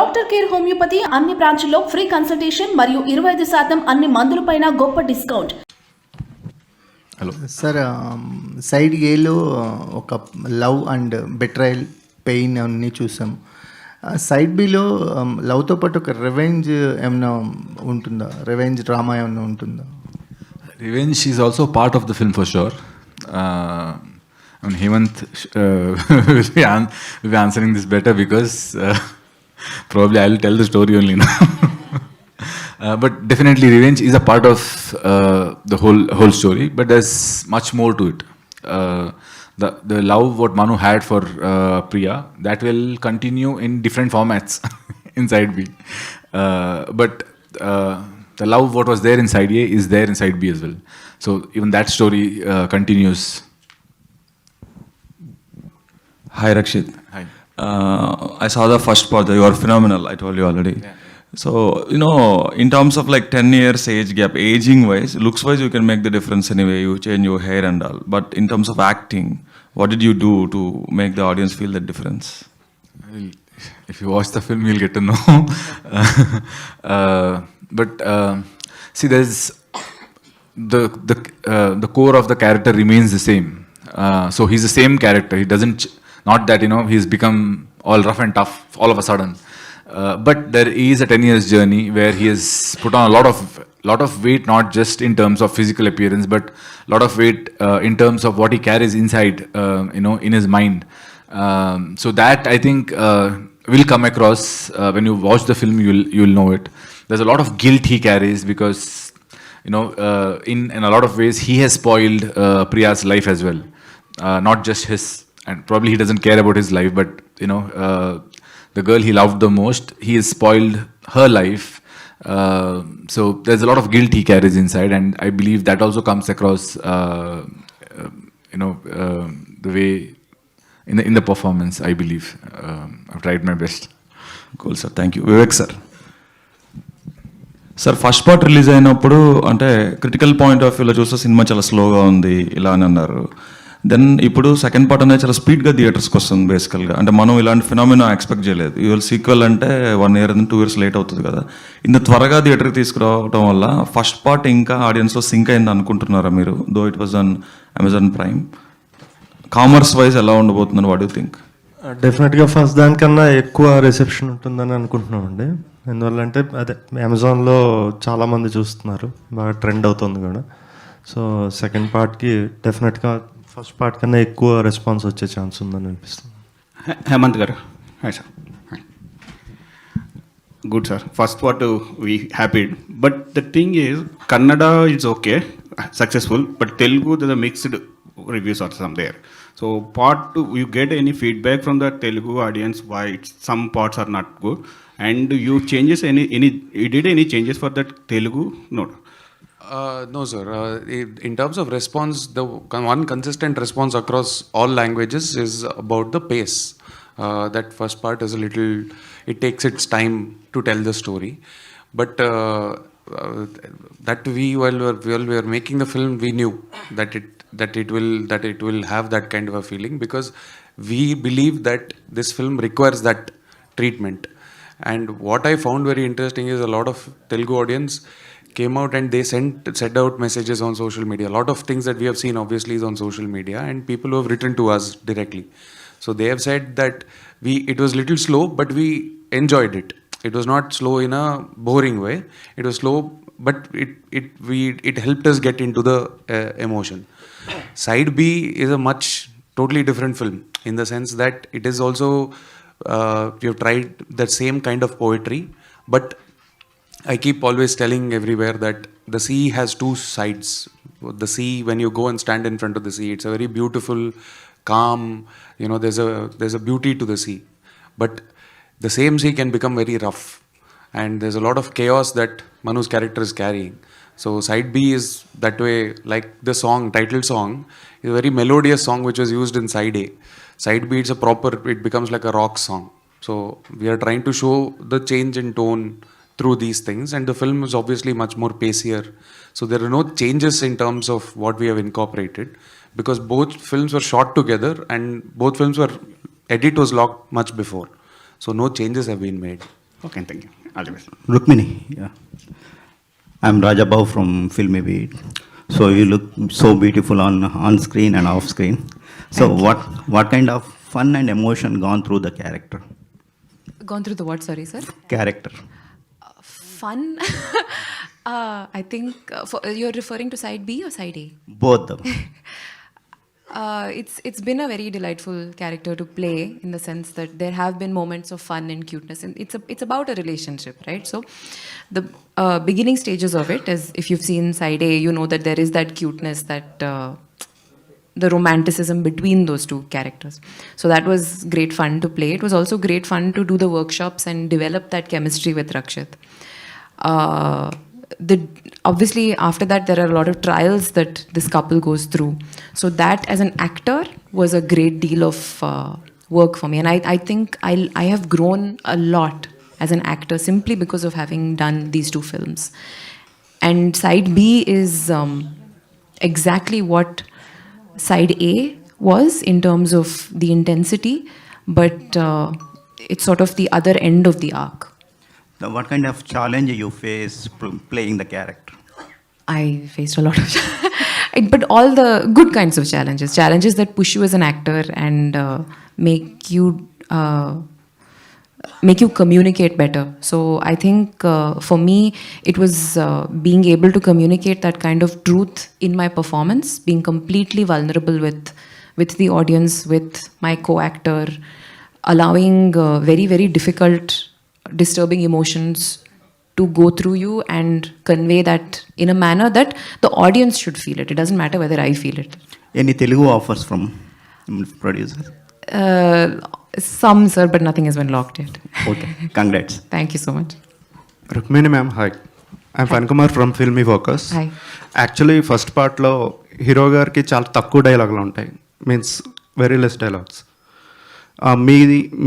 Doctor care homeopathy అన్ని బ్రాంచ్ల్లో free consultation మరియు 25% అన్ని మందులపైన గొప్ప డిస్కౌంట్. హలో సార్, సైడ్ ఏలో ఒక లవ్ అండ్ బెట్రయల్ పెయిన్ అన్నీ చూసాం. సైడ్ బిలో లవ్తో పాటు ఒక రివెంజ్ ఏమైనా ఉంటుందా? రివెంజ్ డ్రామా ఏమైనా ఉంటుందా? Revenge is also part of the film for sure. Hemant will be answering this better because probably I will tell the story only now. But definitely revenge is a part of the whole story, but there's much more to it. The love what Manu had for Priya, that will continue in different formats inside B. But the love what was there inside A is there inside B as well. So even that story continues. Hi Rakshit. Hi. I saw the first part. You are phenomenal. I told you already. Yeah. So in terms of like 10 years age gap, aging wise, looks wise, you can make the difference anyway. You change your hair and all. But in terms of acting, what did you do to make the audience feel that difference? If you watch the film, you'll get to know. But see, there's the core of the character remains the same. So he's the same character. He doesn't. Not that he's become all rough and tough all of a sudden. But there is a 10 years journey where he has put on a lot of weight, not just in terms of physical appearance, but a lot of weight in terms of what he carries inside, in his mind. So that I think will come across when you watch the film. You'll know it. There's a lot of guilt he carries because in a lot of ways he has spoiled Priya's life as well. Not just his, and probably he doesn't care about his life, but the girl he loved the most, he has spoiled her life. So there's a lot of guilt he carries inside, and I believe that also comes across the way in the performance. I believe I've tried my best. Cool sir, thank you. Vivek sir. Sir first part release అయినప్పుడు అంటే critical point of వ్యూలో చూస్తే cinema చాలా స్లోగా ఉంది ఇలా అని అన్నారు. దెన్ ఇప్పుడు సెకండ్ పార్ట్ అనేది చాలా స్పీడ్గా థియేటర్స్కి వస్తుంది బేసికల్గా. అంటే మనం ఇలాంటి ఫినామినా ఎక్స్పెక్ట్ చేయలేదు. ఇవాళ సీక్వెల్ అంటే 1 year 2 years లేట్ అవుతుంది కదా. ఇంత త్వరగా థియేటర్కి తీసుకురావడం వల్ల ఫస్ట్ పార్ట్ ఇంకా ఆడియన్స్లో సింక్ అయింది అనుకుంటున్నారా మీరు? Though it was on Amazon prime. Commerce wise ఎలా ఉండబోతుందని వాట్ యూ థింక్? డెఫినెట్గా ఫస్ట్ దానికన్నా ఎక్కువ రిసెప్షన్ ఉంటుందని అనుకుంటున్నామండి. ఎందువల్లంటే అదే అమెజాన్లో చాలామంది చూస్తున్నారు, బాగా ట్రెండ్ అవుతుంది కూడా. సో సెకండ్ పార్ట్కి డెఫినెట్గా ఫస్ట్ పార్ట్ కన్నా ఎక్కువ రెస్పాన్స్ వచ్చే ఛాన్స్ ఉందని అనిపిస్తుంది. హేమంత్ గారు, hi sir. Good sir. First part we happy, but the thing is Kannada is okay, successful, but Telugu the mixed reviews are some there. So part 2, you get any feedback from the Telugu audience why some parts are not good, and you changes you did any changes for that Telugu? No sir. In terms of response, the one consistent response across all languages is about the pace. That first part is it takes its time to tell the story, but that while we were making the film, we knew that it will have that kind of a feeling, because we believe that this film requires that treatment. And what I found very interesting is a lot of Telugu audience came out and they sent out messages on social media. A lot of things that we have seen obviously is on social media, and people who have written to us directly. So they have said that it was little slow, but we enjoyed it. It was not slow in a boring way. It was slow, but it helped us get into the emotion. Side B is a totally different film, in the sense that it is also we have tried that same kind of poetry, but I keep always telling everywhere that the sea has two sides. The sea, when you go and stand in front of the sea, it's a very beautiful, calm, there's a beauty to the sea, but the same sea can become very rough, and there's a lot of chaos that Manu's character is carrying. So side B is that way, like the title song is a very melodious song which was used in side A. Side B, it becomes like a rock song. So we are trying to show the change in tone through these things, and the film is obviously much more pacier. So there are no changes in terms of what we have incorporated, because both films were shot together and both films edit was locked much before. So no changes have been made. Okay, thank you. All the best. Rukmini, yeah. I'm Rajabhav from Filmy Beat. So you look so beautiful on screen and off screen. So what kind of fun and emotion gone through the character? Gone through the what, sorry, sir? Character. Fun? I think you're referring to side B or side A? Both them. It's been a very delightful character to play, in the sense that there have been moments of fun and cuteness, and it's about a relationship, right? So the beginning stages of it, as if you've seen side A, you know that there is that cuteness, that the romanticism between those two characters. So that was great fun to play. It was also great fun to do the workshops and develop that chemistry with Rakshit. Obviously, after that, there are a lot of trials that this couple goes through. So that, as an actor, was a great deal of work for me. And I think I have grown a lot as an actor simply because of having done these two films. And side B is exactly what side A was in terms of the intensity, but it's sort of the other end of the arc. Now, what kind of challenge you face playing the character? I faced a lot of but all the good kinds of challenges that push you as an actor and make you communicate better. So I think for me, it was being able to communicate that kind of truth in my performance, being completely vulnerable with the audience, with my co-actor, allowing very, very difficult, disturbing emotions to go through you and convey that in a manner that the audience should feel it. It doesn't matter whether I feel it. Any Telugu offers from producers? Some, sir, but nothing has been locked yet. Okay, congrats. Thank you so much. Rukmini ma'am, hi. I'm Fankumar from Filmy Focus. Hi. Actually, first part lo hero garki చాలా తక్కువ డైలాగులు ఉంటాయి, means very less dialogues.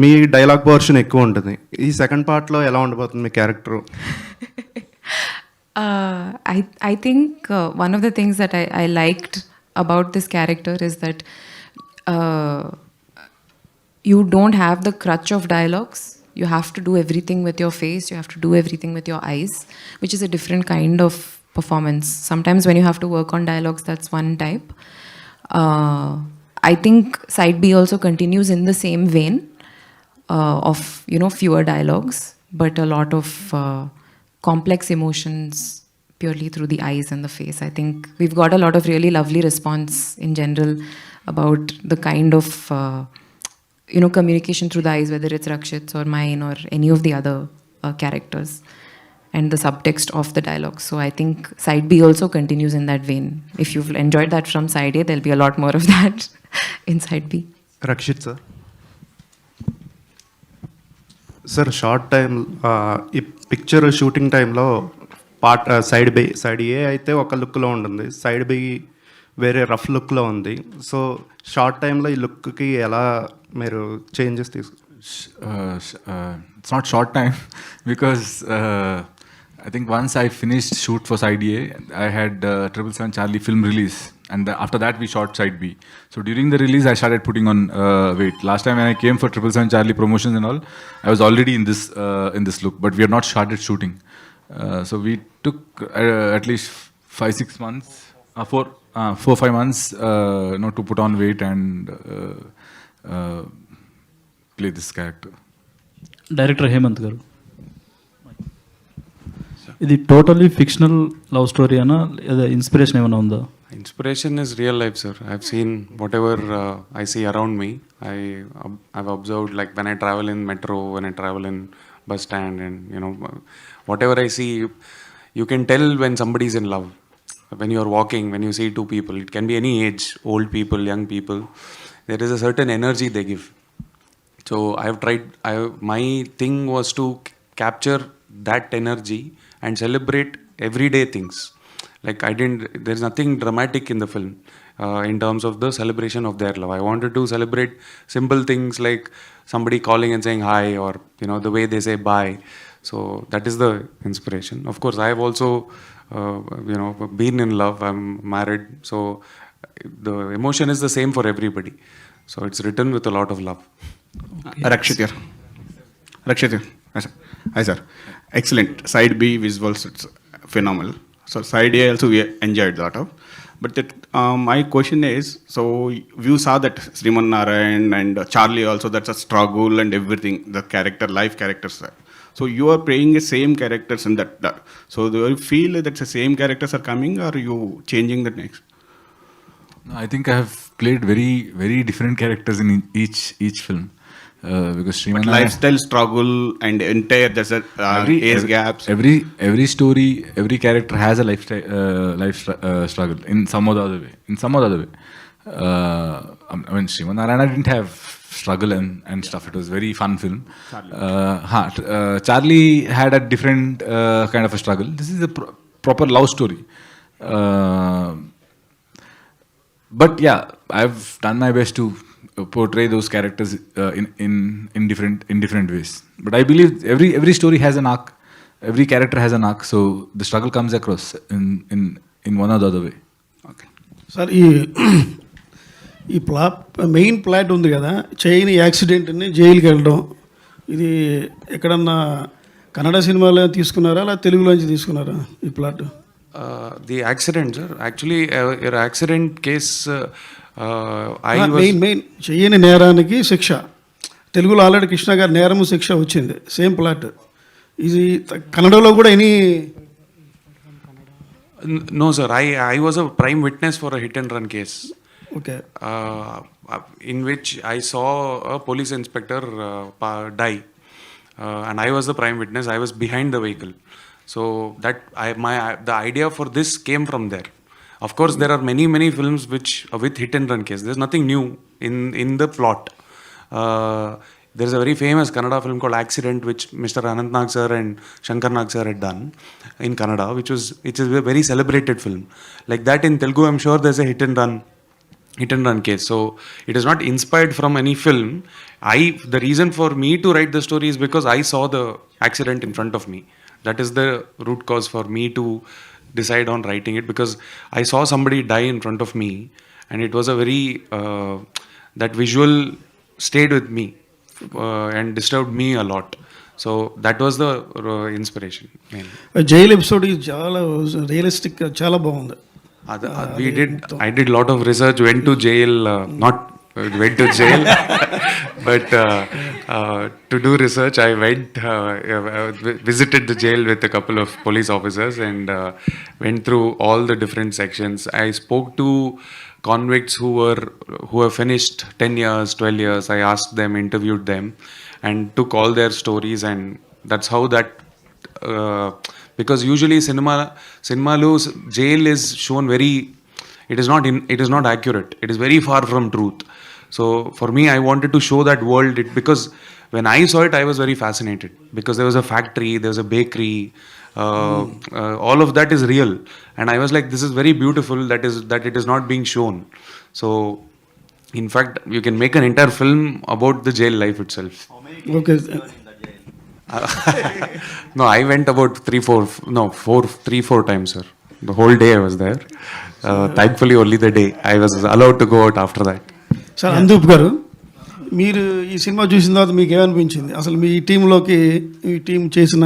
మీ dialogue portion ఎక్కువ ఉంటుంది. ఈ second పార్ట్లో ఎలా ఉండబోతుంది మీ character? I think one of the things that I liked about this character is that you don't have the crutch of dialogues. You have to do everything with your face. You have to do everything with your eyes, which is a different kind of performance. Sometimes when you have to work on dialogues, that's one type. I think side B also continues in the same vein of, fewer dialogues, but a lot of complex emotions purely through the eyes and the face. I think we've got a lot of really lovely response in general about the kind of communication through the eyes, whether it's Rakshit's or mine or any of the other characters, and the subtext of the dialogue. So I think side B also continues in that vein. If you've enjoyed that from side A, there'll be a lot more of that in side B. Rakshit sir. Sir, short time ఈ picture shooting టైంలో side ఏ అయితే ఒక లుక్లో ఉంటుంది, side B వేరే rough లుక్లో ఉంది. So short టైంలో ఈ లుక్కి ఎలా మీరు changes It's not short time because I think once I finished shoot for side A, I had 777 Charlie film release, and after that we shot side B. So during the release I started putting on weight. Last time when I came for 777 Charlie promotions and all, I was already in this look, but we had not started shooting. So we took at least 5-6 months, 4-5 months to put on weight and play this character. Director Hemanth garu, ఇది totally fictional love story అనా లేదా inspiration ఏమైనా ఉందా? Inspiration is real life, sir. I've seen whatever I see around me. I've observed, like when I travel in metro, when I travel in bus stand, and whatever I see, you can tell when somebody's in love. When you're walking, when you see two people, it can be any age, old people, young people, there is a certain energy they give. So my thing was to capture that energy and celebrate everyday things. Like there's nothing dramatic in the film in terms of the celebration of their love. I wanted to celebrate simple things like somebody calling and saying hi, or the way they say bye. So that is the inspiration. Of course, I have also been in love. I'm married, so the emotion is the same for everybody. So it's written with a lot of love. Rakshit here. Yes, sir. Hi, sir. Excellent. Side B visuals, it's phenomenal. So side A also we enjoyed that of. But my question is, so you saw that Sriman Narayan and Charlie also, that's a struggle and everything, the character, life characters. So you are playing the same characters in that. So do you feel that the same characters are coming, or are you changing the next? No, I think I have played very, very different characters in each film. Because Sriman Lifestyle struggle and entire, there's a age gaps. Every story, every character has a life struggle in some or the other way. I mean, Sriman Narayana didn't have struggle and stuff. It was very fun film. Charlie had a different kind of a struggle. This is a proper love story. But yeah, I've done my best to portray those characters in different ways. But I believe every story has an arc, every character has an arc, so the struggle comes across in one or the other way. Okay. Sir ఈ main plot ఉంది కదా, chain యాక్సిడెంట్ని జైలుకి వెళ్ళడం, ఇది ఎక్కడన్నా కన్నడ సినిమాలో తీసుకున్నారా లేదా తెలుగులోంచి తీసుకున్నారా ఈ plot? The accident, sir. Actually, your accident case. Main చెయ్యని నేరానికి శిక్ష, తెలుగులో ఆల్రెడీ కృష్ణ గారి నేరము శిక్ష వచ్చింది, సేమ్ ప్లాట్. ఇది కన్నడలో కూడా any? No, sir. I was a prime witness for a hit and run case. Okay. In which I saw a police inspector die, and I was the prime witness. I was behind the vehicle, so that the idea for this came from there. Of course, there are many films which with hit and run case. There's nothing new in the plot. There's a very famous Kannada film called Accident, which Mr. Anant Nag sir and Shankar Nag sir had done in Kannada, which is a very celebrated film. Like that in Telugu, I'm sure there's a hit and run case. So it is not inspired from any film. The reason for me to write the story is because I saw the accident in front of me. That is the root cause for me to decide on writing it, because I saw somebody die in front of me, and it was a very that visual stayed with me and disturbed me a lot. So that was the inspiration mainly. Jail episode చాలా realistic, చాలా బాగుంది. I did a lot of research, went to jail, not went to jail, but to do research, I visited the jail with a couple of police officers and went through all the different sections. I spoke to convicts who have finished 10 years, 12 years. I asked them, interviewed them, and took all their stories, and that's how that. Because usually cinema jail is shown very. It is not accurate. It is very far from truth. So for me, I wanted to show that world. Because when I saw it, I was very fascinated, because there was a factory, there was a bakery, all of that is real, and I was like, this is very beautiful that it is not being shown. So in fact, you can make an entire film about the jail life itself. Okay. No, I went about 3-4 times, sir. The whole day I was there. Thankfully, only the day I was allowed to go out after that. Sir అందూప్ గారు, మీరు ఈ cinema చూసిన తర్వాత మీకు ఏమనిపించింది? అసలు మీ టీంలోకి ఈ టీం చేసిన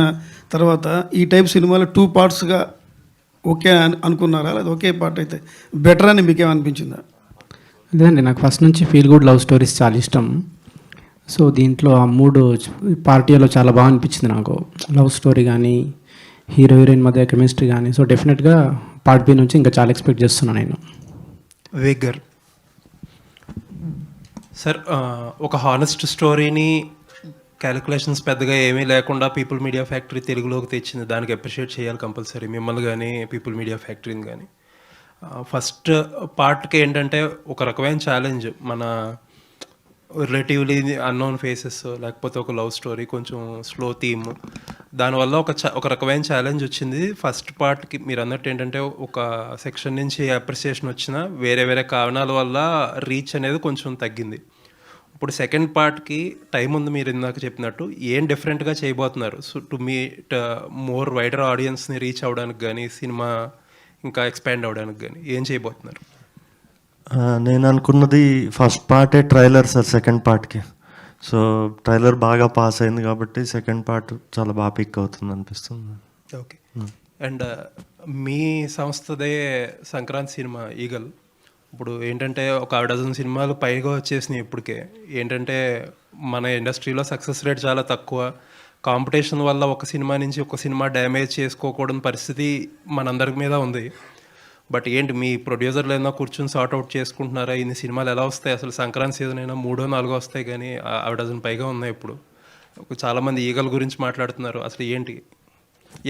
తర్వాత ఈ టైప్ సినిమాలు 2 పార్ట్స్గా ఓకే అనుకున్నారా, లేదా ఒకే పార్ట్ అయితే బెటర్ అని మీకు ఏమనిపించిందా? అదేండి, నాకు ఫస్ట్ నుంచి ఫీల్ గుడ్ లవ్ స్టోరీస్ చాలా ఇష్టం. సో దీంట్లో ఆ 3 పార్టీలో చాలా బాగా అనిపించింది నాకు. లవ్ స్టోరీ కానీ, హీరో హీరోయిన్ మధ్య కెమిస్ట్రీ కానీ. సో డెఫినెట్గా పార్ట్ బి నుంచి ఇంకా చాలా ఎక్స్పెక్ట్ చేస్తున్నాను నేను. వేగర్ సార్, ఒక హానెస్ట్ స్టోరీని క్యాలిక్యులేషన్స్ పెద్దగా ఏమీ లేకుండా పీపుల్ మీడియా ఫ్యాక్టరీ తెలుగులోకి తెచ్చింది. దానికి అప్రిషియేట్ చేయాలి కంపల్సరీ, మిమ్మల్ని కానీ పీపుల్ మీడియా ఫ్యాక్టరీని కానీ. ఫస్ట్ పార్ట్కి ఏంటంటే ఒక రకమైన ఛాలెంజ్, మన రిలేటివ్లీ అన్నోన్ ఫేసెస్, లేకపోతే ఒక లవ్ స్టోరీ, కొంచెం స్లో థీమ్, దానివల్ల ఒక రకమైన ఛాలెంజ్ వచ్చింది. ఫస్ట్ పార్ట్కి మీరు అన్నట్టు ఏంటంటే ఒక సెక్షన్ నుంచి అప్రిసియేషన్ వచ్చినా వేరే కారణాల వల్ల రీచ్ అనేది కొంచెం తగ్గింది. ఇప్పుడు సెకండ్ పార్ట్కి టైం ఉంది, మీరు ఇందాక చెప్పినట్టు ఏం డిఫరెంట్గా చేయబోతున్నారు? So to meet more wider ఆడియన్స్ని రీచ్ అవ్వడానికి కానీ, సినిమా ఇంకా ఎక్స్పాండ్ అవ్వడానికి కానీ ఏం చేయబోతున్నారు? నేను అనుకున్నది ఫస్ట్ పార్టే ట్రైలర్ సార్ సెకండ్ పార్ట్కి. సో ట్రైలర్ బాగా పాస్ అయింది కాబట్టి సెకండ్ పార్ట్ చాలా బాగా పిక్ అవుతుంది అనిపిస్తుంది. ఓకే. అండ్ మీ సంస్థదే సంక్రాంతి సినిమా ఈగల్. ఇప్పుడు ఏంటంటే ఒక డజన్ సినిమాలు పైగా వచ్చేసినాయి ఇప్పటికే. ఏంటంటే మన ఇండస్ట్రీలో సక్సెస్ రేట్ చాలా తక్కువ. కాంపిటీషన్ వల్ల ఒక సినిమా నుంచి ఒక సినిమా డ్యామేజ్ చేసుకోకూడని పరిస్థితి మనందరి మీద ఉంది. బట్ ఏంటి మీ ప్రొడ్యూసర్లు ఏదైనా కూర్చొని సార్ట్ అవుట్ చేసుకుంటున్నారా? ఇన్ని సినిమాలు ఎలా వస్తాయి అసలు? సంక్రాంతి సీజన్ అయినా 3-4 వస్తాయి, కానీ ఆ డజన్ పైగా ఉన్నాయి ఇప్పుడు. చాలామంది ఈగల గురించి మాట్లాడుతున్నారు. అసలు ఏంటి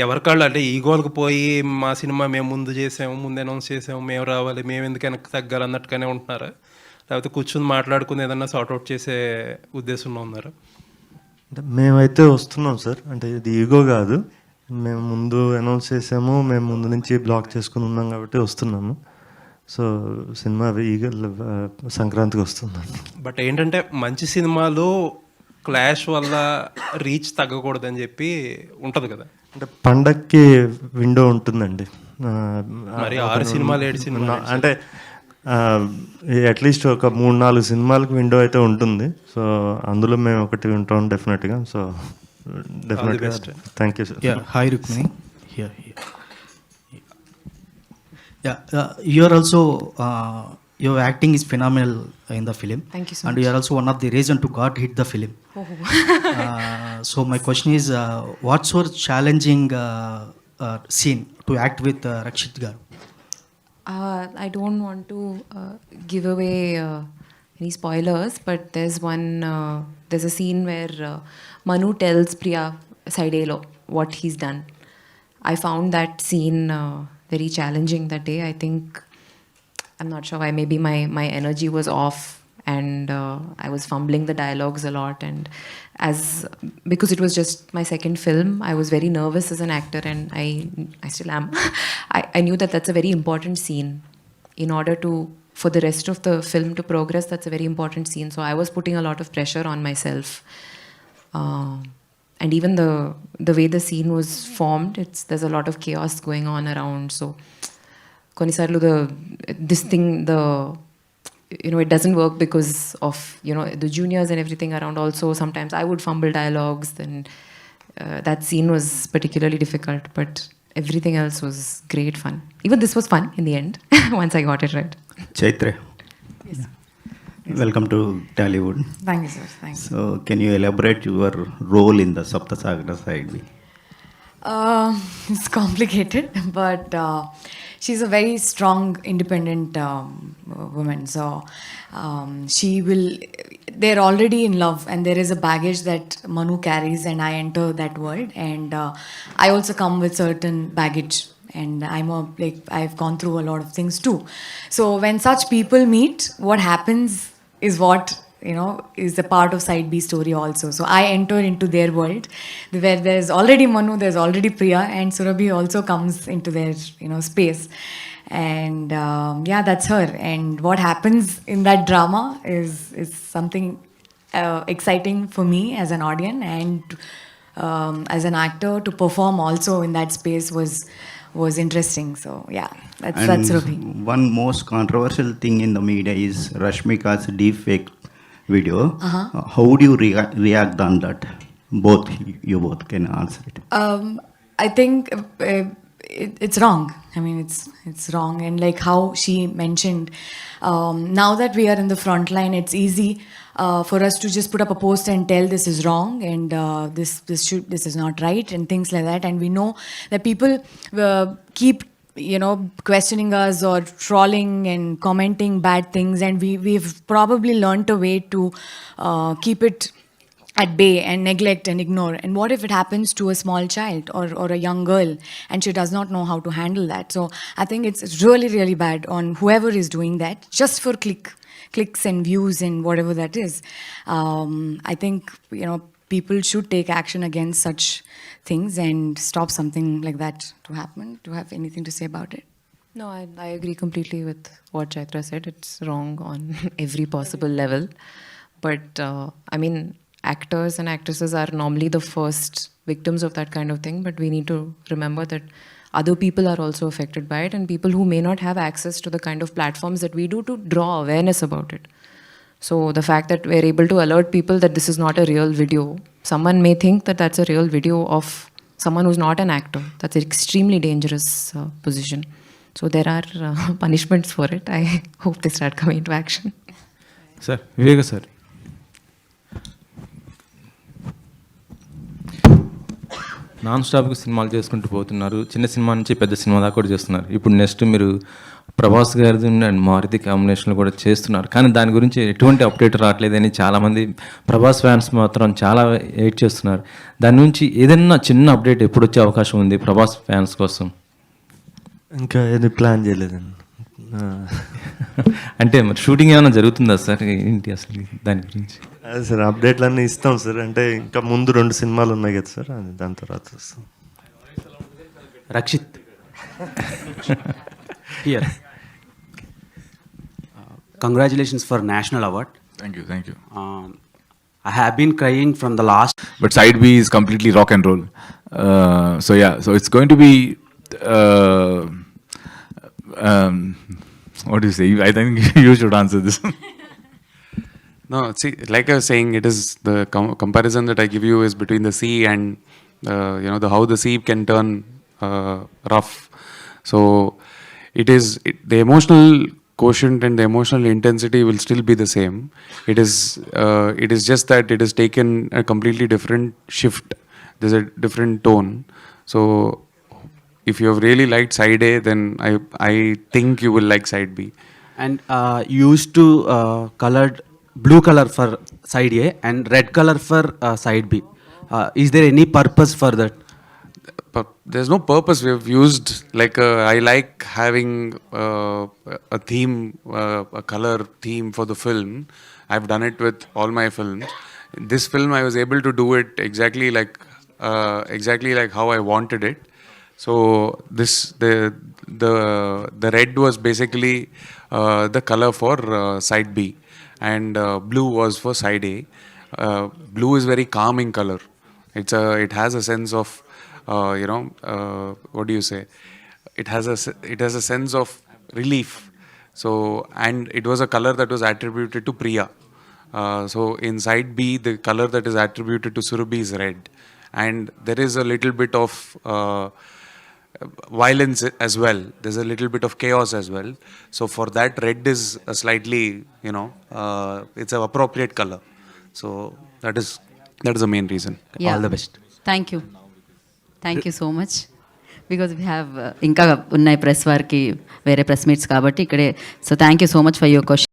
ఎవరికాళ్ళు అంటే ఈగోలకు పోయి మా సినిమా మేము ముందు చేసాము, ముందు అనౌన్స్ చేసాము, మేము రావాలి, మేము ఎందుకు వెనక్కి తగ్గాలి అన్నట్టుగానే ఉంటున్నారా? లేకపోతే కూర్చొని మాట్లాడుకుని ఏదన్నా సార్ట్ అవుట్ చేసే ఉద్దేశంలో ఉన్నారా? అంటే మేమైతే వస్తున్నాం సార్. అంటే ఇది ఈగో కాదు, మేము ముందు అనౌన్స్ చేసాము, మేము ముందు నుంచి బ్లాక్ చేసుకుని ఉన్నాం కాబట్టి వస్తున్నాము. సో సినిమా ఈగల్ సంక్రాంతికి వస్తుందండి. బట్ ఏంటంటే మంచి సినిమాలు క్లాష్ వల్ల రీచ్ తగ్గకూడదని చెప్పి ఉంటుంది కదా. అంటే పండక్కి విండో ఉంటుందండి. మరి 6 సినిమాలు 7 సినిమాలు అంటే అట్లీస్ట్ ఒక 3-4 సినిమాలకు విండో అయితే ఉంటుంది. సో అందులో మేము ఒకటి ఉంటాం డెఫినెట్గా. సో డెఫినెట్గా thank you sir. Hi Rukmini. You are also your acting is phenomenal in the film. Thank you so and much. you are also one of the reason to God hit the film. So my question is, what's your challenging scene to act with Rakshit garu? I don't want to give away any spoilers, but there's a scene where Manu tells Priya Saidelo what he's done. I found that scene very challenging that day. I think, I'm not sure why, maybe my energy was off and I was fumbling the dialogues a lot, and because it was just my second film, I was very nervous as an actor, and I still am. I knew that that's a very important scene in order for the rest of the film to progress. That's a very important scene, so I was putting a lot of pressure on myself, and even the way the scene was formed, there's a lot of chaos going on around. So konisarlu this thing, it doesn't work because of the juniors and everything around. Also sometimes I would fumble dialogues, and that scene was particularly difficult, but everything else was great fun. Even this was fun in the end once I got it right. Chaithra. Yes. Welcome to Tollywood. Thank you, sir. Thanks. So can you elaborate your role in the Sapta Sagaralu Dhaati? It's complicated, but she's a very strong, independent woman. So they're already in love, and there is a baggage that Manu carries, and I enter that world. And I also come with certain baggage, and I've gone through a lot of things too. So when such people meet, what happens is what is a part of side B story also. So I enter into their world where there's already Manu, there's already Priya, and Surabhi also comes into their space. And that's her. And what happens in that drama is something exciting for me as an audience, and as an actor to perform also in that space was interesting. So yeah, that's Surabhi. One most controversial thing in the media is Rashmika's deepfake video. How would you react on that? You both can answer it. I think it's wrong. I mean, it's wrong. And like how she mentioned, now that we are in the front line, it's easy for us to just put up a post and tell this is wrong, and this is not right, and things like that. And we know that people keep questioning us or trolling and commenting bad things, and we've probably learnt a way to keep it at bay and neglect and ignore. And what if it happens to a small child or a young girl, and she does not know how to handle that? So I think it's really, really bad on whoever is doing that just for clicks and views and whatever that is. I think people should take action against such things and stop something like that to happen. Do you have anything to say about it? No, I agree completely with what Chaithra said. It's wrong on every possible level. But I mean, actors and actresses are normally the first victims of that kind of thing. But we need to remember that other people are also affected by it, and people who may not have access to the kind of platforms that we do to draw awareness about it. So the fact that we're able to alert people that this is not a real video, someone may think that that's a real video of someone who's not an actor. That's an extremely dangerous position. So there are punishments for it. I hope they start coming into action. Sir Viveka sir, non స్టాప్గా సినిమాలు చేసుకుంటూ పోతున్నారు. చిన్న cinema నుంచి పెద్ద cinema దాకా కూడా చేస్తున్నారు. ఇప్పుడు నెక్స్ట్ మీరు ప్రభాస్ గారిది అండ్ మారుతి కాంబినేషన్లో కూడా చేస్తున్నారు. కానీ దాని గురించి ఎటువంటి అప్డేట్ రావట్లేదని చాలామంది ప్రభాస్ ఫ్యాన్స్ మాత్రం చాలా వెయిట్ చేస్తున్నారు. దాని నుంచి ఏదైనా చిన్న అప్డేట్ ఎప్పుడు వచ్చే అవకాశం ఉంది ప్రభాస్ ఫ్యాన్స్ కోసం? ఇంకా ఏది ప్లాన్ చేయలేదండి. అంటే మరి షూటింగ్ ఏమైనా జరుగుతుందా సార్? ఏంటి అసలు దాని గురించి? అదే సార్, అప్డేట్లు అన్నీ ఇస్తాం సార్. అంటే ఇంకా ముందు 2 సినిమాలు ఉన్నాయి కదా సార్, అది దాని తర్వాత వస్తాం. Rakshit here. Congratulations for National Award. Thank you, thank you. I have been crying from the last. But side B is completely rock and roll. So yeah, so it's going to be. What do you say? I think you should answer this. No, see, like I was saying, it is the comparison that I give you is between the sea and how the sea can turn rough. So the emotional quotient and the emotional intensity will still be the same. It is just that it has taken a completely different shift. There's a different tone. So if you have really liked side A, then I think you will like side B. And you used to colored blue color for side A and red color for side B. Is there any purpose for that? There's no purpose. We have used I like having a theme, a color theme for the film. I've done it with all my films. This film I was able to do it exactly like how I wanted it. So the red was basically the color for side B, and blue was for side A. Blue is very calming color. It has a sense of what do you say? It has a sense of relief. So, and it was a color that was attributed to Priya. So in side B, the color that is attributed to Surabhi is red, and there is a little bit of violence as well. There's a little bit of chaos as well. So for that, red is a slightly, it's an appropriate color. So that is the main reason. Yeah. All the best. Thank you so much. Because we have ఇంకా ఉన్నాయి press వారికి వేరే press meets కాబట్టి ఇక్కడే. So thank you so much for your question.